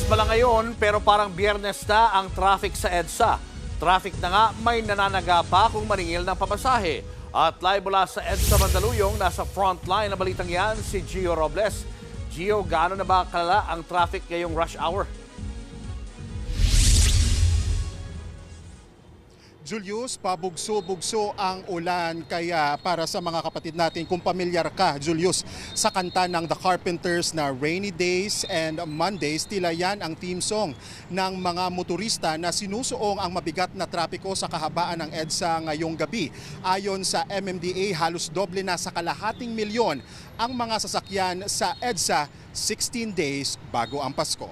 Lunes pa lang ngayon pero parang Biyernes na ang traffic sa EDSA. Traffic na nga, may nananaga pa kung maningil ng pamasahe. At live mula sa EDSA Mandaluyong, nasa frontline na balitang yan si Gio Robles. Gio, gaano na ba kalala ang traffic ngayong rush hour? Julius, pabugso-bugso ang ulan kaya para sa mga kapatid natin, kung pamilyar ka, Julius, sa kanta ng The Carpenters na Rainy Days and Mondays, tila yan ang theme song ng mga motorista na sinusuong ang mabigat na trapiko sa kahabaan ng EDSA ngayong gabi. Ayon sa MMDA, halos doble na sa kalahating milyon ang mga sasakyan sa EDSA 16 days bago ang Pasko.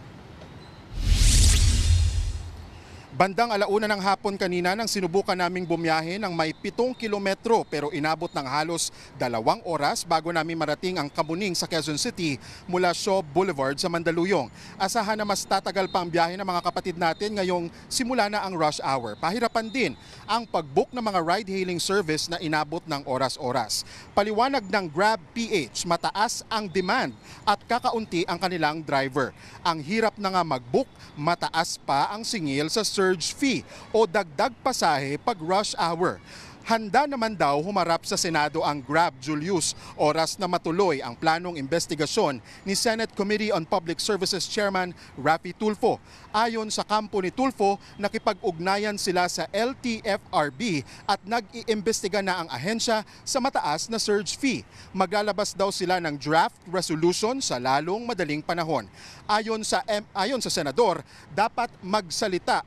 Bandang 1:00 ng hapon kanina nang sinubukan naming bumiyahe ng may 7 kilometro pero inabot ng halos 2 oras bago namin marating ang Kamuning sa Quezon City mula Shaw Boulevard sa Mandaluyong. Asahan na mas tatagal pa ang biyahe ng mga kapatid natin ngayong simula na ang rush hour. Pahirapan din ang pag-book ng mga ride-hailing service na inabot ng oras-oras. Paliwanag ng Grab PH, mataas ang demand at kakaunti ang kanilang driver. Ang hirap na nga mag-book, mataas pa ang singil sa surge fee o dagdag pasahe pag rush hour. Handa naman daw humarap sa Senado ang Grab, Julius, oras na matuloy ang planong investigasyon ni Senate Committee on Public Services Chairman Raffy Tulfo. Ayon sa kampo ni Tulfo, nakipag-ugnayan sila sa LTFRB at nag-iimbestiga na ang ahensya sa mataas na surge fee. Maglalabas daw sila ng draft resolution sa lalong madaling panahon. Ayon sa senador, dapat magsalita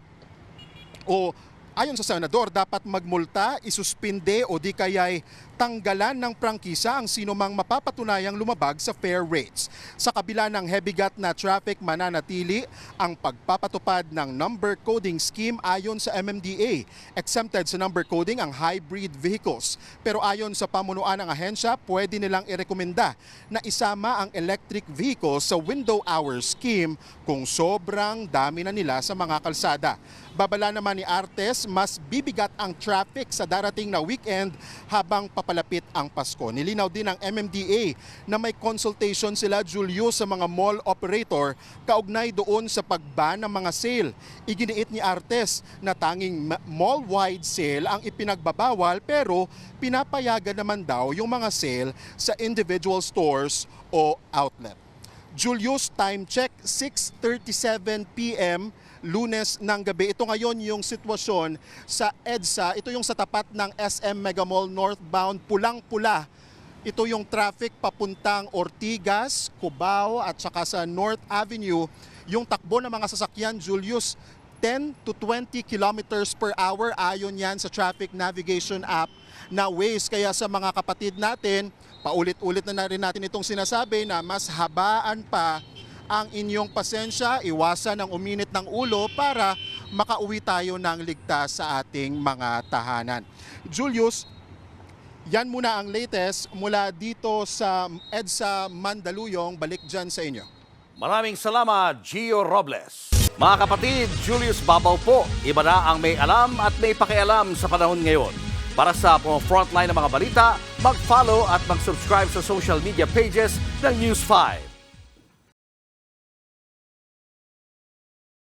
Ayon sa senador, dapat magmulta, isuspinde o di kaya'y tanggalan ng prangkisa ang sino mang mapapatunayang lumabag sa fare rates. Sa kabila ng hebigat na traffic, mananatili ang pagpapatupad ng number coding scheme ayon sa MMDA. Exempted sa number coding ang hybrid vehicles. Pero ayon sa pamunuan ng ahensya, pwede nilang irekomenda na isama ang electric vehicles sa window hour scheme kung sobrang dami na nila sa mga kalsada. Babala naman ni Artes, mas bibigat ang traffic sa darating na weekend habang papalapit ang Pasko. Nilinaw din ng MMDA na may consultation sila, Julius, sa mga mall operator kaugnay doon sa pag-ban ng mga sale. Iginiit ni Artes na tanging mall-wide sale ang ipinagbabawal pero pinapayagan naman daw yung mga sale sa individual stores o outlet. Julius, time check, 6:37 p.m. Lunes ng gabi. Ito ngayon yung sitwasyon sa EDSA. Ito yung sa tapat ng SM Mega Mall northbound, pulang-pula. Ito yung traffic papuntang Ortigas, Cubao at saka sa North Avenue. Yung takbo ng mga sasakyan, Julius, 10 to 20 kilometers per hour. Ayon yan sa traffic navigation app na Waze. Kaya sa mga kapatid natin, paulit-ulit na rin natin itong sinasabi na mas habaan pa ang inyong pasensya, iwasan ang uminit ng ulo para makauwi tayo ng ligtas sa ating mga tahanan. Julius, yan muna ang latest mula dito sa EDSA Mandaluyong. Balik dyan sa inyo. Maraming salamat, Gio Robles. Mga kapatid, Julius Babaw po. Iba na ang may alam at may pakialam sa panahon ngayon. Para sa frontline ng mga balita, mag-follow at mag-subscribe sa social media pages ng News 5.